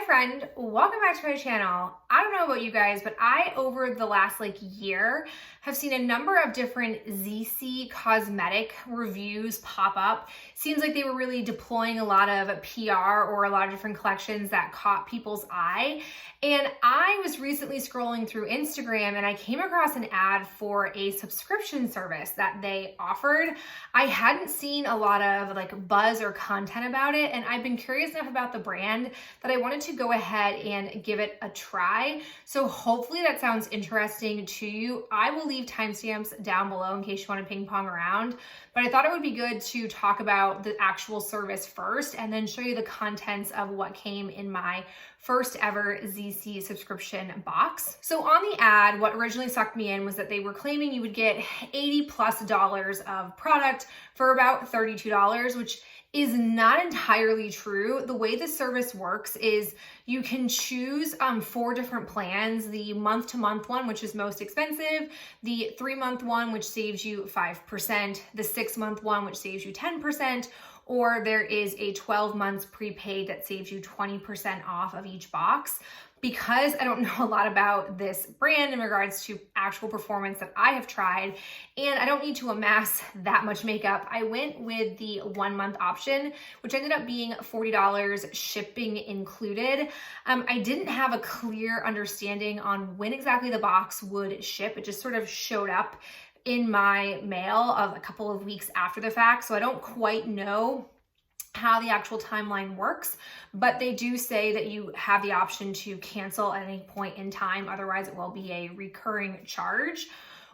friend, welcome back to my channel. I don't know about you guys, but I, over the last year, have seen a number of different Zeesea cosmetic reviews pop up. Seems like they were really deploying a lot of PR or a lot of different collections that caught people's eye. And I was recently scrolling through Instagram and I came across an ad for a subscription service that they offered. I hadn't seen a lot of buzz or content about it, and I've been curious enough about the brand that I wanted to go ahead and give it a try. So hopefully that sounds interesting to you. I will leave timestamps down below in case you want to ping pong around, but I thought it would be good to talk about the actual service first and then show you the contents of what came in my first ever Zeesea subscription box. So on the ad, what originally sucked me in was that they were claiming you would get $80+ of product for about $32, which is not entirely true. The way the service works is you can choose 4 different plans: the month-to-month one, which is most expensive, the 3-month one, which saves you 5%, the 6-month one, which saves you 10%, or there is a 12 months prepaid that saves you 20% off of each box. Because I don't know a lot about this brand in regards to actual performance that I have tried, and I don't need to amass that much makeup, I went with the 1-month option, which ended up being $40, shipping included. I didn't have a clear understanding on when exactly the box would ship. It just sort of showed up in my mail of a couple of weeks after the fact, so I don't quite know how the actual timeline works, but they do say that you have the option to cancel at any point in time. Otherwise, it will be a recurring charge.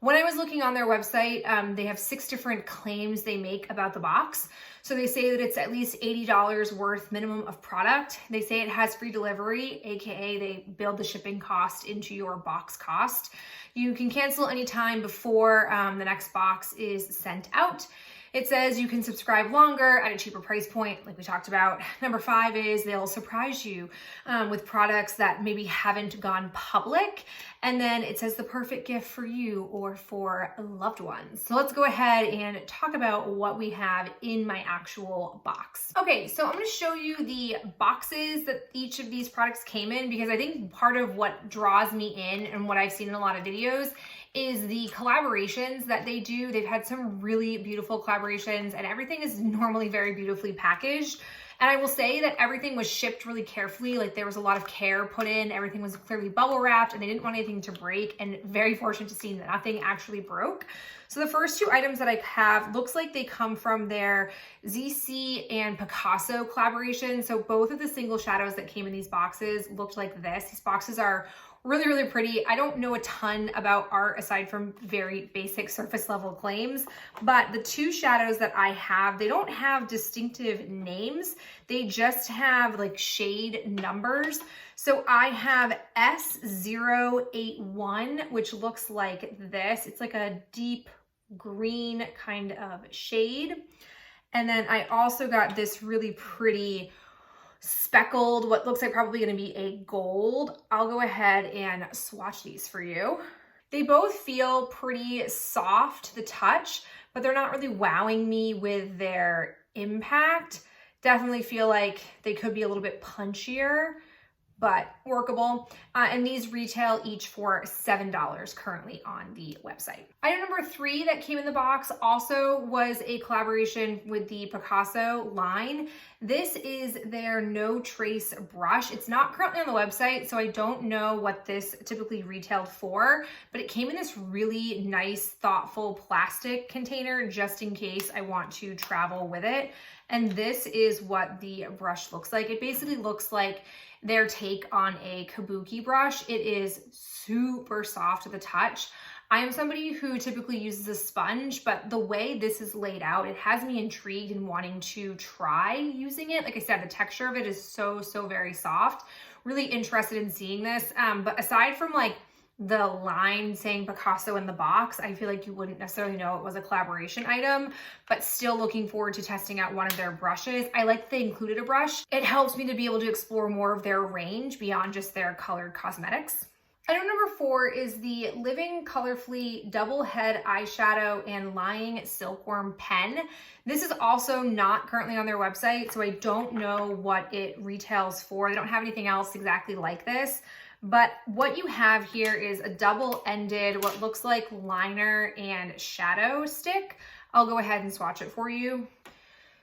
When I was looking on their website, they have 6 different claims they make about the box. So they say that it's at least $80 worth minimum of product. They say it has free delivery, aka they build the shipping cost into your box cost. You can cancel anytime before the next box is sent out. It says you can subscribe longer at a cheaper price point, like we talked about. Number 5 is they'll surprise you with products that maybe haven't gone public. And then it says the perfect gift for you or for loved ones. So let's go ahead and talk about what we have in my actual box. Okay, so I'm gonna show you the boxes that each of these products came in, because I think part of what draws me in and what I've seen in a lot of videos is the collaborations that they do. They've had some really beautiful collaborations and everything is normally very beautifully packaged. And I will say that everything was shipped really carefully. Like, there was a lot of care put in. Everything was clearly bubble wrapped and they didn't want anything to break, and very fortunate to see that nothing actually broke. So the first 2 items that I have looks like they come from their Zeesea and Picasso collaboration. So both of the single shadows that came in these boxes looked like this. These boxes are really, really pretty. I don't know a ton about art aside from very basic surface level claims, but the 2 shadows that I have, they don't have distinctive names. They just have shade numbers. So I have S081, which looks like this. It's like a deep green kind of shade. And then I also got this really pretty speckled, what looks like probably going to be a gold. I'll go ahead and swatch these for you. They both feel pretty soft to the touch, but they're not really wowing me with their impact. Definitely feel like they could be a little bit punchier, but workable. And these retail each for $7 currently on the website. Item number 3 that came in the box also was a collaboration with the Picasso line. This is their No Trace brush. It's not currently on the website, so I don't know what this typically retailed for, but it came in this really nice, thoughtful plastic container just in case I want to travel with it. And this is what the brush looks like. It basically looks like their take on a kabuki brush. It is super soft to the touch. I am somebody who typically uses a sponge, but the way this is laid out, it has me intrigued and wanting to try using it. Like I said, the texture of it is so very soft. Really interested in seeing this. But aside from the line saying Picasso in the box, I feel like you wouldn't necessarily know it was a collaboration item, but still looking forward to testing out one of their brushes. I like that they included a brush. It helps me to be able to explore more of their range beyond just their colored cosmetics. Item number 4 is the Living Colorfully Double Head Eyeshadow and Lying Silkworm Pen. This is also not currently on their website, so I don't know what it retails for. They don't have anything else exactly like this, but what you have here is a double-ended, what looks like liner and shadow stick. I'll go ahead and swatch it for you.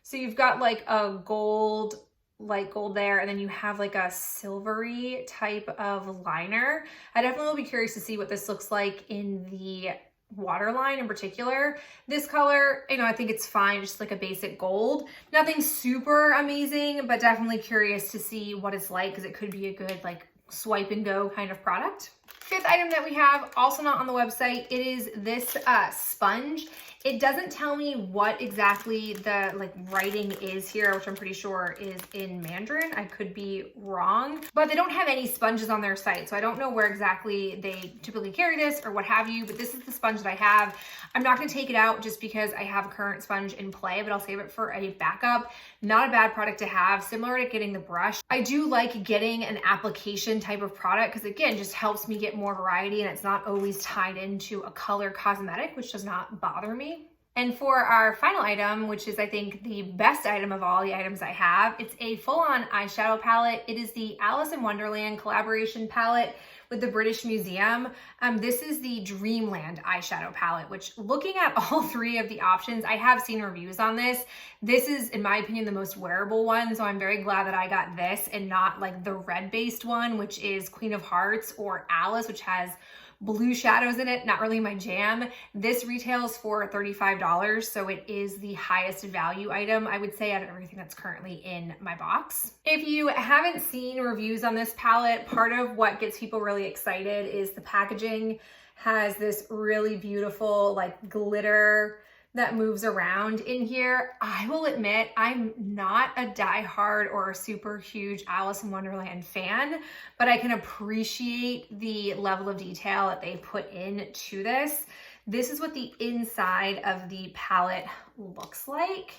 So you've got like a gold, light gold there, and then you have like a silvery type of liner. I definitely will be curious to see what this looks like in the waterline in particular. This color, you know, I think it's fine, just like a basic gold. Nothing super amazing, but definitely curious to see what it's like because it could be a good like swipe and go kind of product. Fifth item that we have, also not on the website, it is this sponge. It doesn't tell me what exactly the like writing is here, which I'm pretty sure is in Mandarin. I could be wrong, but they don't have any sponges on their site. So I don't know where exactly they typically carry this or what have you, but this is the sponge that I have. I'm not gonna take it out just because I have a current sponge in play, but I'll save it for a backup. Not a bad product to have, similar to getting the brush. I do like getting an application type of product because again, just helps me get more variety and it's not always tied into a color cosmetic, which does not bother me. And for our final item, which is I think the best item of all the items I have, it's a full-on eyeshadow palette. It is the Alice in Wonderland collaboration palette with the British Museum. This is the Dreamland eyeshadow palette, which looking at all 3 of the options, I have seen reviews on this. This is, in my opinion, the most wearable one. So I'm very glad that I got this and not like the red-based one, which is Queen of Hearts or Alice, which has blue shadows in it, not really my jam. This retails for $35, so it is the highest value item, I would say, out of everything that's currently in my box. If you haven't seen reviews on this palette, part of what gets people really excited is the packaging has this really beautiful like glitter that moves around in here. I will admit, I'm not a diehard or a super huge Alice in Wonderland fan, but I can appreciate the level of detail that they put into this. This is what the inside of the palette looks like.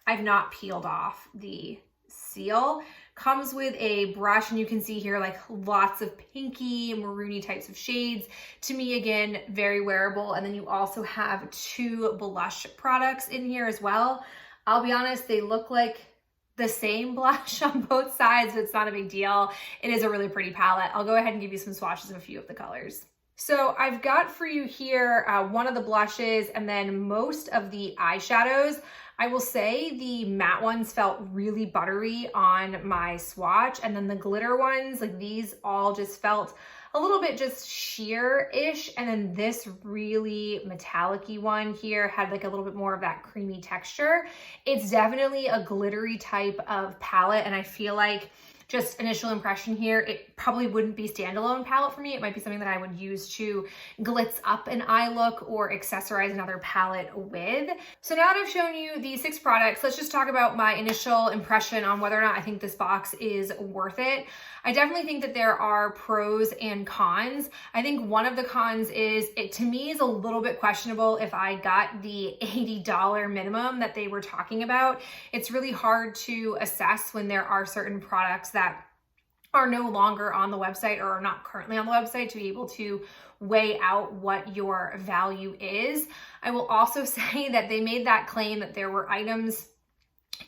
I've not peeled off the seal. Comes with a brush, and you can see here like lots of pinky, maroony types of shades. To me, again, very wearable. And then you also have 2 blush products in here as well. I'll be honest, they look like the same blush on both sides, but it's not a big deal. It is a really pretty palette. I'll go ahead and give you some swatches of a few of the colors. So I've got for you here one of the blushes and then most of the eyeshadows. I will say the matte ones felt really buttery on my swatch, and then the glitter ones, like these all just felt a little bit just sheer-ish, and then this really metallic-y one here had like a little bit more of that creamy texture. It's definitely a glittery type of palette, and I feel like just initial impression here, it probably wouldn't be standalone palette for me. It might be something that I would use to glitz up an eye look or accessorize another palette with. So now that I've shown you the 6 products, let's just talk about my initial impression on whether or not I think this box is worth it. I definitely think that there are pros and cons. I think one of the cons is it to me is a little bit questionable if I got the $80 minimum that they were talking about. It's really hard to assess when there are certain products that are no longer on the website or are not currently on the website to be able to weigh out what your value is. I will also say that they made that claim that there were items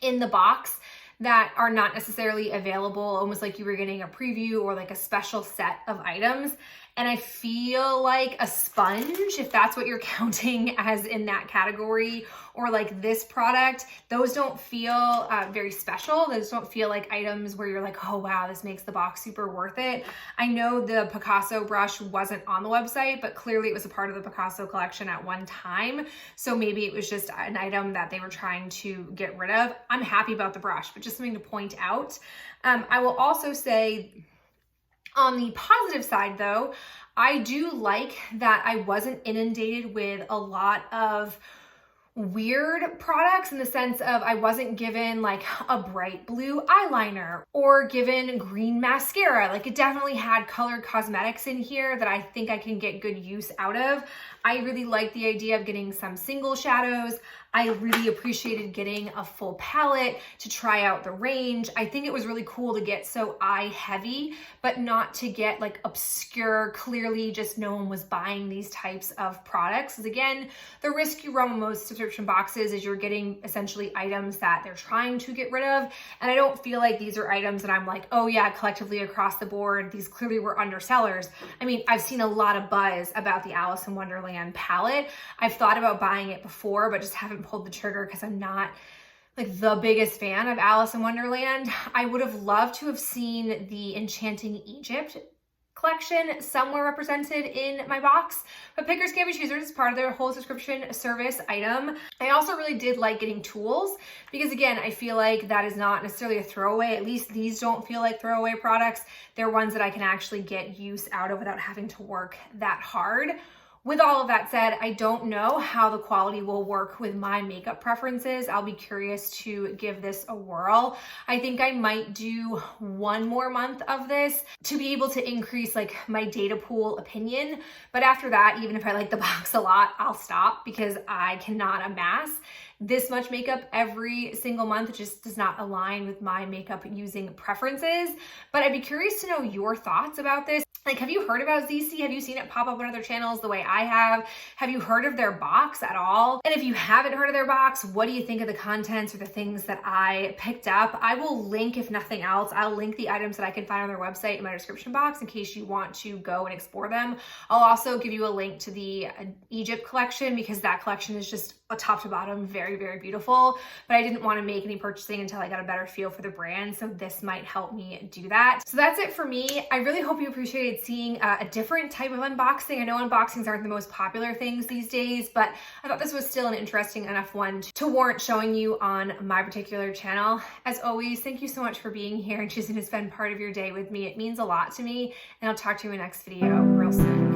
in the box that are not necessarily available, almost like you were getting a preview or like a special set of items. And I feel like a sponge, if that's what you're counting as in that category, or like this product, those don't feel very special. Those don't feel like items where you're like, oh wow, this makes the box super worth it. I know the Picasso brush wasn't on the website, but clearly it was a part of the Picasso collection at one time. So maybe it was just an item that they were trying to get rid of. I'm happy about the brush, but just something to point out. I will also say, on the positive side though, I do like that I wasn't inundated with a lot of weird products in the sense of I wasn't given like a bright blue eyeliner or given green mascara. Like it definitely had colored cosmetics in here that I think I can get good use out of. I really like the idea of getting some single shadows. I really appreciated getting a full palette to try out the range. I think it was really cool to get so eye heavy, but not to get like obscure, clearly just no one was buying these types of products. Because again, the risk you run with most subscription boxes is you're getting essentially items that they're trying to get rid of. And I don't feel like these are items that I'm like, oh yeah, collectively across the board, these clearly were undersellers. I mean, I've seen a lot of buzz about the Alice in Wonderland palette. I've thought about buying it before, but just haven't pulled the trigger because I'm not like the biggest fan of Alice in Wonderland. I would have loved to have seen the Enchanting Egypt collection somewhere represented in my box, but pickers can't be choosers. It's part of their whole subscription service item. I also really did like getting tools because again, I feel like that is not necessarily a throwaway. At least these don't feel like throwaway products. They're ones that I can actually get use out of without having to work that hard. With all of that said, I don't know how the quality will work with my makeup preferences. I'll be curious to give this a whirl. I think I might do one more month of this to be able to increase like my data pool opinion. But after that, even if I like the box a lot, I'll stop because I cannot amass this much makeup every single month. It just does not align with my makeup using preferences. But I'd be curious to know your thoughts about this. Like, have you heard about Zeesea? Have you seen it pop up on other channels the way I have? Have you heard of their box at all? And if you haven't heard of their box, what do you think of the contents or the things that I picked up? I will link, if nothing else, I'll link the items that I can find on their website in my description box in case you want to go and explore them. I'll also give you a link to the Egypt collection because that collection is just a top to bottom, very, very beautiful. But I didn't want to make any purchasing until I got a better feel for the brand. So this might help me do that. So that's it for me. I really hope you appreciated seeing a different type of unboxing. I know unboxings aren't the most popular things these days, but I thought this was still an interesting enough one to warrant showing you on my particular channel. As always, thank you so much for being here and choosing to spend part of your day with me. It means a lot to me, and I'll talk to you in the next video real soon.